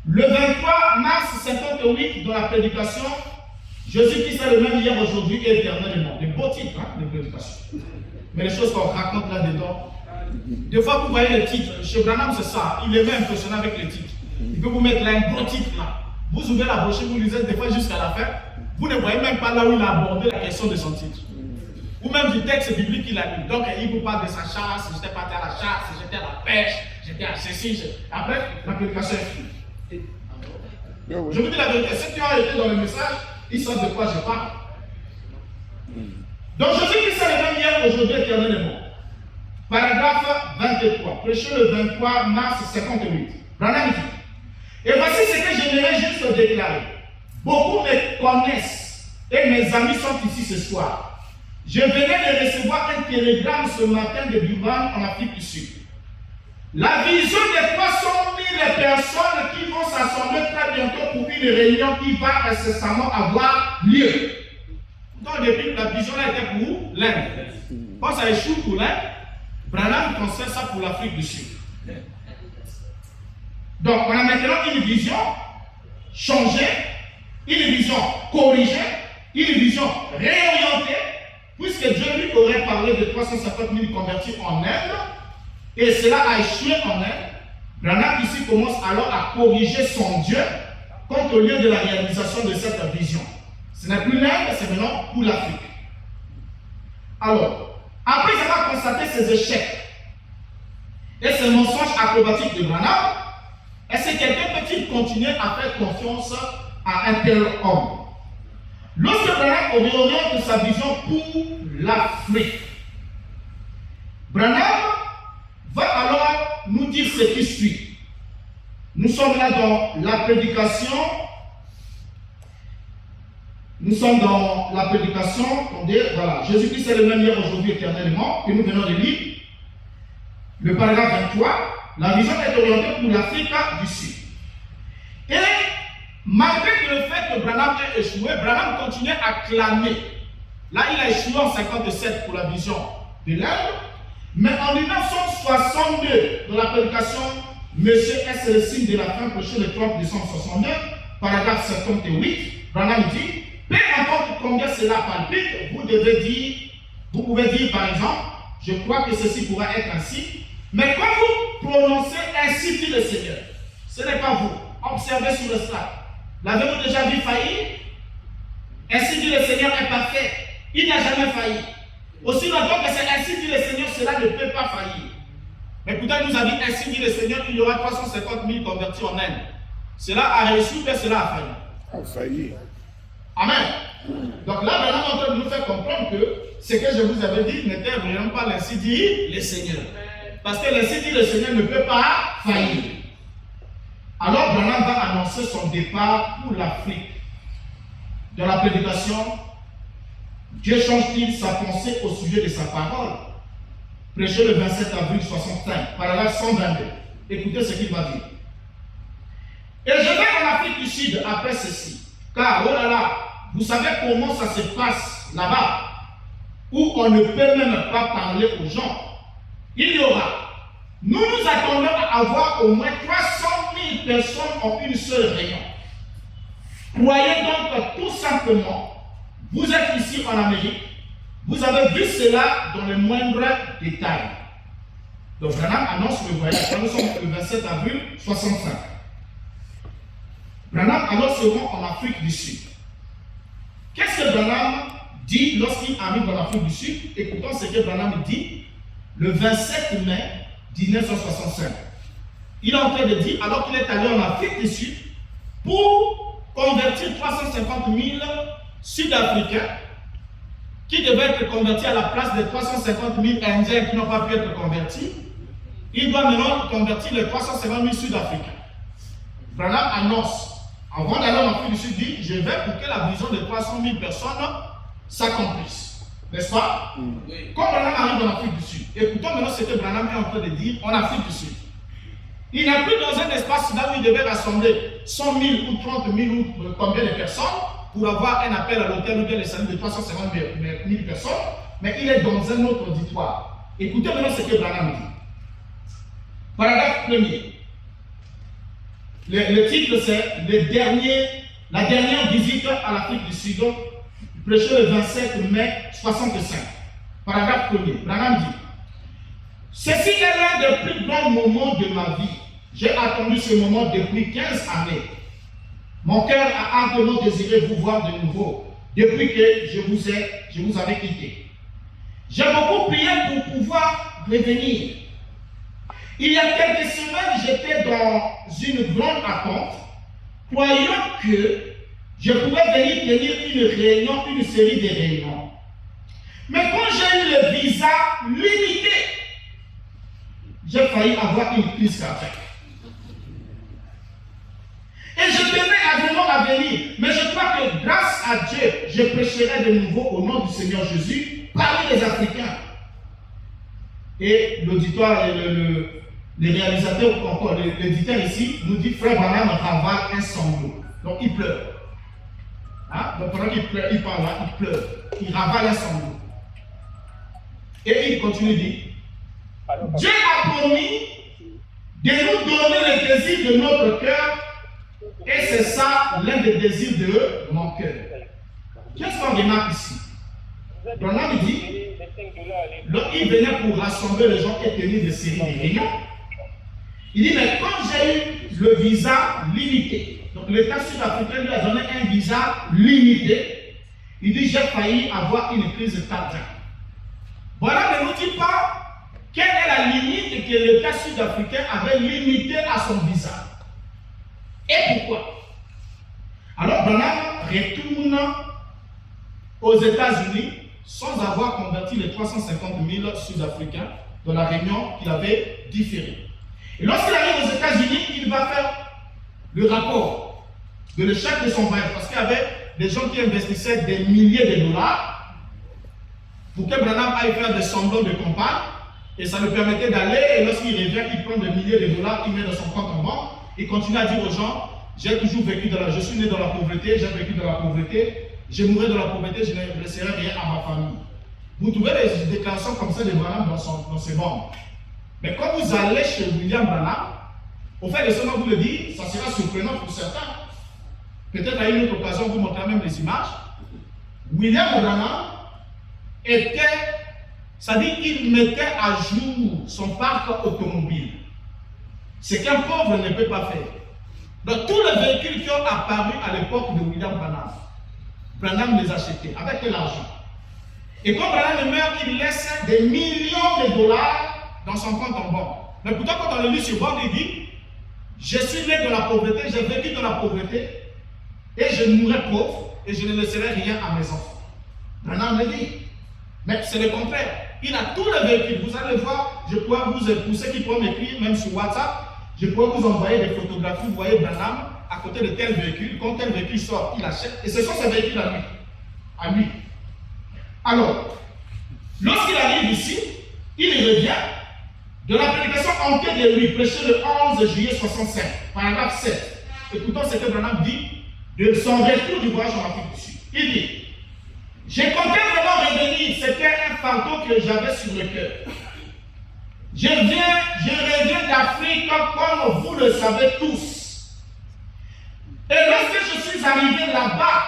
Le 23 mars 58, dans la prédication, Jésus-Christ est le même hier, aujourd'hui et éternellement. Des beaux titres de prédication. Mais les choses qu'on raconte là-dedans, des fois vous voyez les titres, chez Branham c'est ça, il est même impressionné avec les titres. Il peut vous mettre là un beau titre là. Vous ouvrez la brochure, vous lisez des fois jusqu'à la fin, vous ne voyez même pas là où il a abordé la question de son titre. Ou même du texte biblique qu'il a lu. Donc il vous parle de sa chasse, j'étais parti à la chasse, j'étais à la pêche, j'étais à ceci. Après, la prédication est finie. Je vous dis la vérité, ceux qui ont été dans le message, ils savent de quoi je parle. Donc Jésus-Christ est le même hier, aujourd'hui, éternellement. Paragraphe 23, prêché le 23 mars 58. Branham dit, et voici ce que j'aimerais juste déclarer. Beaucoup me connaissent et mes amis sont ici ce soir. Je venais de recevoir un télégramme ce matin de Durban en Afrique du Sud. La vision des 300 000 personnes qui vont s'assembler très bientôt pour une réunion qui va incessamment avoir lieu. Donc, depuis la vision là était pour l'Inde. Quand ça échoue pour l'Inde, Branham conseille ça pour l'Afrique du Sud. Donc, on a maintenant une vision changée, une vision corrigée, une vision réorientée, puisque Dieu lui aurait parlé de 350 000 convertis en Inde, et cela a échoué en Inde. Branham ici commence alors à corriger son Dieu quant au lieu de la réalisation de cette vision. Ce n'est plus l'Inde, c'est maintenant pour l'Afrique. Alors, après avoir constaté ces échecs et ces mensonges acrobatiques de Branham, est-ce que quelqu'un peut-il continuer à faire confiance à un tel homme? Lorsque Branham oriente sa vision pour l'Afrique, Branham va alors nous dire ce qui suit. Nous sommes là dans la prédication. Nous sommes dans la prédication. Voilà, Jésus-Christ est le même hier, aujourd'hui, éternellement, que nous venons de lire. Le paragraphe 23, la vision est orientée pour l'Afrique du Sud. Et malgré le fait que Branham ait échoué, Branham continuait à clamer. Là, il a échoué en 57 pour la vision de l'Inde. Mais en 1962, dans la prédication, Monsieur S. le signe de la fin, prêché le 30 décembre 69, paragraphe 58, Branham dit, peu importe combien cela palpite, vous pouvez dire par exemple, je crois que ceci pourra être ainsi, mais quand vous prononcez ainsi dit le Seigneur, ce n'est pas vous. Observez sur le slide. L'avez-vous déjà vu faillir? Ainsi dit le Seigneur est parfait. Il n'a jamais failli. Aussi longtemps que c'est ainsi dit le Seigneur, cela ne peut pas faillir. Mais pourtant, il nous a dit ainsi dit le Seigneur, il y aura 350 000 convertis en Inde. Cela a réussi, mais cela a failli. A failli. Amen. Donc là, maintenant, on est en train de nous faire comprendre que ce que je vous avais dit n'était vraiment pas l'ainsi dit le Seigneur. Parce que l'ainsi dit le Seigneur ne peut pas faillir. Alors, Branham va annoncer son départ pour l'Afrique. Dans la prédication, Dieu change-t-il sa pensée au sujet de sa parole? Prêché le 27 avril 65, paragraphe 122. Écoutez ce qu'il va dire. Et je vais en Afrique du Sud après ceci. Car, oh là là, vous savez comment ça se passe là-bas, où on ne peut même pas parler aux gens. Il y aura, nous nous attendons à avoir au moins 300 000 personnes en une seule réunion. Croyez donc tout simplement, vous êtes ici en Amérique, vous avez vu cela dans les moindres détails. Donc Branham annonce le voyage, nous sommes le 27 avril 65. Branham alors se rend en Afrique du Sud. Qu'est-ce que Branham dit lorsqu'il arrive en Afrique du Sud? Écoutons ce que Branham dit le 27 mai 1965. Il est en train de dire, alors qu'il est allé en Afrique du Sud, pour convertir 350 000 Sud-Africains qui devaient être convertis à la place des 350 000 Indiens qui n'ont pas pu être convertis, il doit maintenant convertir les 350 000 Sud-Africains. Branham annonce, avant d'aller en Afrique du Sud, dit, je vais pour que la vision de 300 000 personnes s'accomplisse. N'est-ce pas? Quand Branham arrive en Afrique du Sud, écoutons maintenant ce que Branham est en train de dire en Afrique du Sud. Il n'est plus dans un espace là où il devait rassembler 100 000 ou 30 000 ou combien de personnes pour avoir un appel à l'hôtel ou bien les saluts de 350 000 personnes, mais il est dans un autre auditoire. Écoutez maintenant ce que Branham dit. Paragraphe 1er. Le titre c'est la dernière visite à l'Afrique du Sud, prêché le 27 mai 65. Paragraphe 1er. Branham dit: ceci est l'un des plus grands moments de ma vie. J'ai attendu ce moment depuis 15 années. Mon cœur a ardemment désiré vous voir de nouveau depuis que je vous avais quitté. J'ai beaucoup prié pour pouvoir revenir. Il y a quelques semaines, j'étais dans une grande attente, croyant que je pouvais venir tenir une série de réunions. Mais quand j'ai eu le visa limité, j'ai failli avoir une crise cardiaque. Et je tenais vraiment à venir. Mais je crois que grâce à Dieu, je prêcherai de nouveau au nom du Seigneur Jésus parmi les Africains. Et l'auditoire et les réalisateurs, encore l'éditeur ici, nous dit: Frère Branham ravale un sanglot. Donc il pleure. Hein? Donc pendant qu'il pleure, il parle là, il pleure. Il ravale un sanglot. Et il continue de dire: Dieu a promis de nous donner le désir de notre cœur. Et c'est ça l'un des désirs de mon cœur. Qu'est-ce qu'on remarque ici? Branham dit, il venait pour rassembler les gens et tenir des séries de réunions. Il dit: mais quand j'ai eu le visa limité, donc l'État sud-africain lui a donné un visa limité, il dit: j'ai failli avoir une crise cardiaque. Voilà, ne nous dit pas quelle est la limite que l'État sud-africain avait limitée à son visa. Et pourquoi? Alors Branham retourne aux États-Unis sans avoir converti les 350 000 Sud-Africains dans la réunion qu'il avait différée. Et lorsqu'il arrive aux États-Unis, il va faire le rapport de l'échec de son voyage, parce qu'il y avait des gens qui investissaient des milliers de dollars pour que Branham aille faire des semblants de campagne, et ça lui permettait d'aller, et lorsqu'il revient, il prend des milliers de dollars, il met dans son compte en banque. Il continue à dire aux gens: j'ai toujours vécu je suis né dans la pauvreté, j'ai vécu dans la pauvreté, je mourrai dans la pauvreté, je ne laisserai rien à ma famille. Vous trouvez des déclarations comme ça de Branham dans ses bandes. Mais quand vous allez chez William Branham, au fait, laissez-moi vous le dire, ça sera surprenant pour certains. Peut-être à une autre occasion, vous montrez même les images. William Branham était, c'est-à-dire qu'il mettait à jour son parc automobile. Ce qu'un pauvre ne peut pas faire. Donc tous les véhicules qui ont apparu à l'époque de William Branham, Branham les achetait avec quel argent? Et quand Branham meurt, il laisse des millions de dollars dans son compte en banque. Mais pourtant, quand on le lit sur bord, il dit: je suis né dans la pauvreté, j'ai vécu dans la pauvreté, et je mourrai pauvre, et je ne laisserai rien à mes enfants. Branham le dit. Mais c'est le contraire. Il a tous les véhicules. Vous allez voir, je pourrais pour ceux qui pourront m'écrire, même sur WhatsApp, je pourrais vous envoyer des photographies. Vous voyez Branham à côté de tel véhicule. Quand tel véhicule sort, il achète. Et ce sont ses véhicules à lui. À lui. Alors, lorsqu'il arrive ici, il revient de la prédication en tête de lui, prêché le 11 juillet 65, paragraphe 7. Écoutons ce que Branham dit de son retour du voyage en Afrique du Sud. Il dit: je comptais vraiment revenir, c'était un fardeau que j'avais sur le cœur. Je reviens d'Afrique comme vous le savez tous. Et lorsque je suis arrivé là-bas,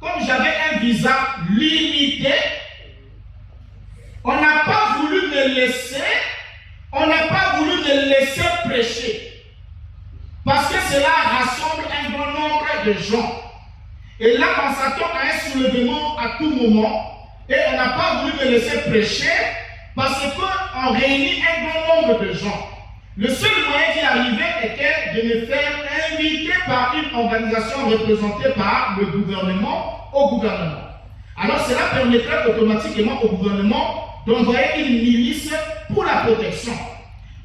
comme j'avais un visa limité, on n'a pas voulu me laisser prêcher. Parce que cela rassemble un grand nombre de gens. Et là, on s'attend à un soulèvement à tout moment. Et on n'a pas voulu me laisser prêcher parce qu'on réunit un grand nombre de gens. Le seul moyen d'y arriver était de me faire inviter par une organisation représentée par le gouvernement au gouvernement. Alors cela permettrait automatiquement au gouvernement d'envoyer une milice pour la protection.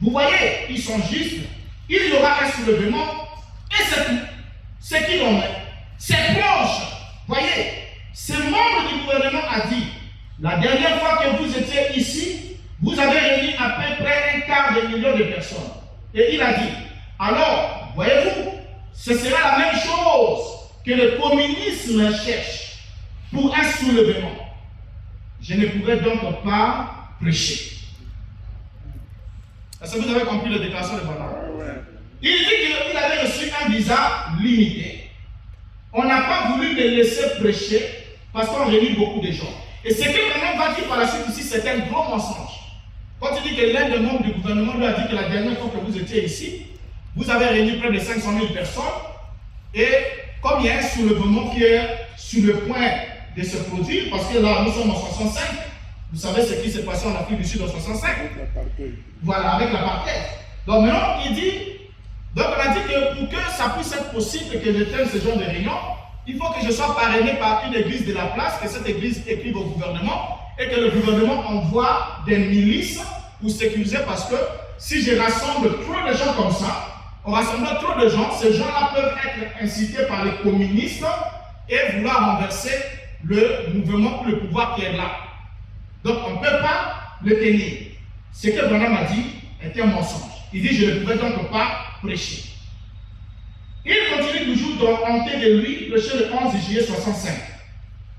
Vous voyez, ils sont justes. Il y aura un soulèvement et c'est tout. C'est qu'il en est. C'est proche. Voyez, ce membre du gouvernement a dit: la dernière fois que vous étiez ici, vous avez réuni à peu près 250 000 de personnes. Et il a dit: alors, voyez-vous, ce sera la même chose que le communisme cherche pour un soulèvement. Je ne pourrais donc pas prêcher. Est-ce que vous avez compris la déclaration de Branham? Il dit qu'il avait reçu un visa limité. On n'a pas voulu les laisser prêcher parce qu'on réunit beaucoup de gens. Et ce que Branham va dire par la suite ici, c'est un gros mensonge. Quand il dit que l'un des membres du gouvernement lui a dit que la dernière fois que vous étiez ici, vous avez réuni près de 500 000 personnes, et comme il y a un soulèvement qui est sur le point de se produire, parce que là, nous sommes en 65, vous savez ce qui s'est passé en Afrique du Sud en 65, voilà, avec l'apartheid. Donc maintenant, il dit, donc on a dit que pour que ça puisse être possible que je tienne ce genre de réunion, il faut que je sois parrainé par une église de la place, que cette église écrive au gouvernement, et que le gouvernement envoie des milices pour sécuriser, parce que si je rassemble trop de gens comme ça, en rassemblant trop de gens, ces gens-là peuvent être incités par les communistes et vouloir renverser le mouvement ou le pouvoir qui est là. Donc on ne peut pas le tenir. Ce que Branham a dit était un mensonge. Il dit, je ne pouvais donc pas prêcher. Il continue toujours dans hanter de lui, prêcher le 11 juillet 65.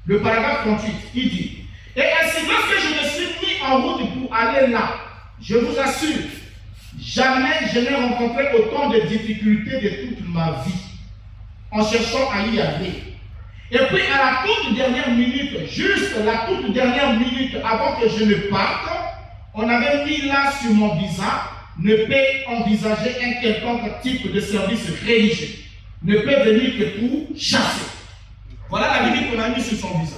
Le paragraphe 38, il dit, et ainsi, lorsque je me suis mis en route pour aller là, je vous assure, jamais je n'ai rencontré autant de difficultés de toute ma vie en cherchant à y aller. Et puis à la toute dernière minute, juste la toute dernière minute avant que je ne parte, on avait mis là sur mon visa, ne peut envisager un quelconque type de service religieux, ne peut venir que pour chasser. Voilà la limite qu'on a mis sur son visa.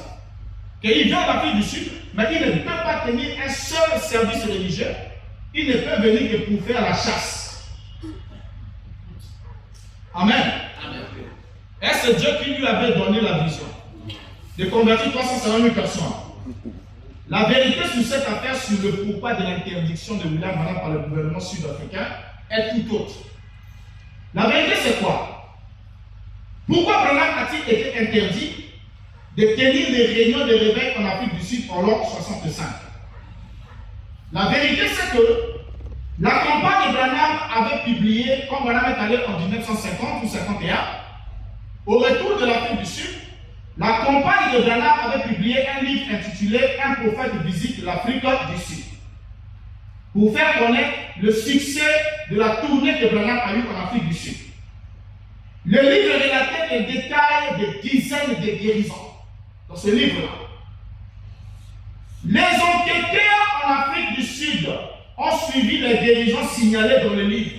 Qu'il vient d'Afrique du Sud, mais il ne peut pas tenir un seul service religieux. Il ne peut venir que pour faire la chasse. Amen. Amen. Et c'est Dieu qui lui avait donné la vision de convertir 350 000 personnes. La vérité sur cette affaire, sur le pourquoi de l'interdiction de William Branham par le gouvernement sud-africain, est tout autre. La vérité, c'est quoi? Pourquoi Branham a-t-il été interdit de tenir des réunions de réveil en Afrique du Sud en l'an 65? La vérité, c'est que la campagne de Branham avait publié, quand Branham est allé en 1950 ou 51, au retour de l'Afrique du Sud, la campagne de Branham avait publié un livre intitulé Un prophète visite l'Afrique du Sud, pour faire connaître le succès de la tournée que Branham a eue en Afrique du Sud. Le livre relatait les détails de dizaines de guérisons. Dans ce livre-là, les enquêteurs en Afrique du Sud ont suivi les guérisons signalées dans le livre.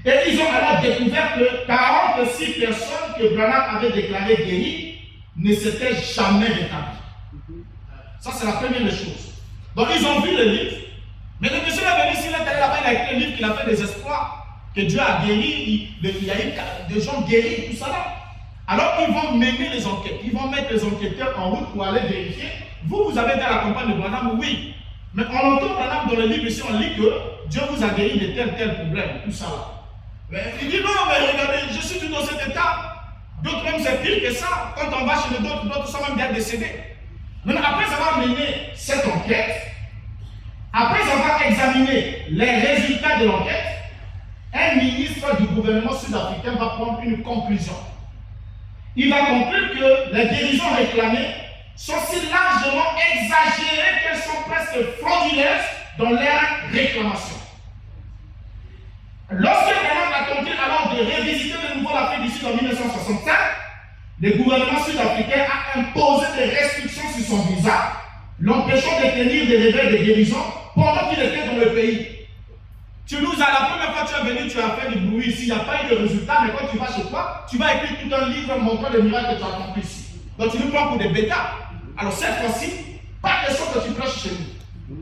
Et ils ont alors découvert que 46 personnes que Branham avait déclarées guéries ne s'étaient jamais rétablies. Ça, c'est la première des choses. Donc, ils ont vu le livre. Mais le monsieur est venu, s'il est allé là-bas, il a écrit le livre qu'il a fait des espoirs, que Dieu a guéri, il y a eu des gens guéris, tout ça là. Alors, ils vont mener les enquêtes. Ils vont mettre les enquêteurs en route pour aller vérifier. Vous avez dans la campagne de Branham, oui. Mais on entend Branham dans le livre ici, on lit que Dieu vous a guéri de tel problème, tout ça là. Mais il dit non, mais regardez, je suis tout dans cet état. D'autres même c'est pire que ça. Quand on va chez les d'autres sont même bien décédés. Maintenant, après avoir mené cette enquête, après avoir examiné les résultats de l'enquête, un ministre du gouvernement sud-africain va prendre une conclusion. Il va conclure que les guérisons réclamées sont si largement exagérées qu'elles sont presque frauduleuses dans leur réclamation. Lorsque Branham a tenté alors de révisiter de nouveau l'Afrique du Sud en 1965, le gouvernement sud-africain a imposé des restrictions sur son visa, l'empêchant de tenir des réveils de guérison pendant qu'il était dans le pays. Tu nous as, la première fois que tu es venu, tu as fait du bruit ici, il n'y a pas eu de résultat, mais quand tu vas chez toi, tu vas écrire tout un livre montrant les miracles que tu as accomplis ici. Donc tu nous prends pour des bêtas. Alors cette fois-ci, pas question que tu prêches chez nous.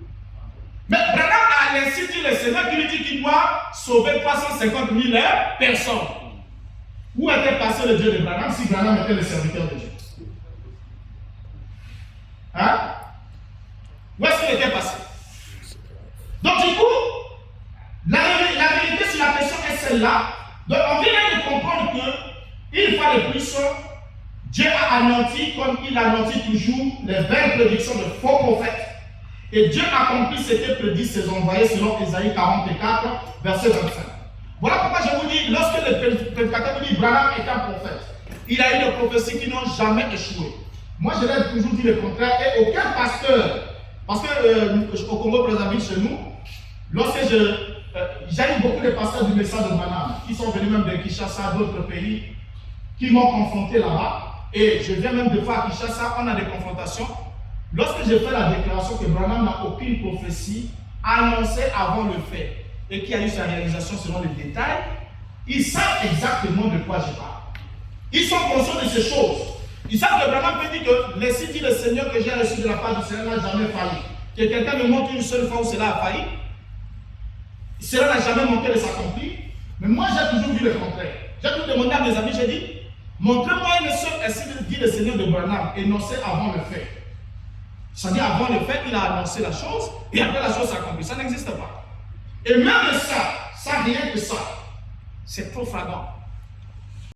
Mais Branham a ainsi dit le Seigneur qui lui dit qu'il doit sauver 350 000 personnes. Où était passé le Dieu de Branham si Branham était le serviteur de Dieu? Hein? Où est-ce qu'il était passé? Donc du coup, la vérité sur la question est celle-là. Donc on vient de comprendre que, une fois de plus, Dieu a anéanti, comme il anéantit toujours, les vaines prédictions de faux prophètes. Et Dieu accomplit ce que prédit ses envoyés selon Ésaïe 44, verset 25. Voilà pourquoi je vous dis, lorsque le prédicateur dit Branham est un prophète, il a eu des prophéties qui n'ont jamais échoué. Moi, je l'ai toujours dit le contraire, et aucun pasteur, parce que au Congo Brazzaville, chez nous, lorsque j'ai eu beaucoup de pasteurs du message de Branham qui sont venus même de Kinshasa, d'autres pays, qui m'ont confronté là-bas. Et je viens même de fois à Kinshasa, on a des confrontations. Lorsque j'ai fait la déclaration que Branham n'a aucune prophétie annoncée avant le fait et qui a eu sa réalisation selon les détails, ils savent exactement de quoi je parle. Ils sont conscients de ces choses. Ils savent que Branham peut dire que les signes le Seigneur que j'ai reçu de la part du Seigneur n'a jamais failli. Que quelqu'un me montre une seule fois où cela a failli, cela n'a jamais manqué de s'accomplir. Mais moi, j'ai toujours vu le contraire. J'ai toujours demandé à mes amis, j'ai dit, montrez-moi une seule signe, dit le Seigneur de Branham, énoncé avant le fait. C'est-à-dire, avant le fait, il a annoncé la chose, et après la chose s'accomplit. Ça n'existe pas. Et même ça, ça rien que ça, c'est trop flagrant.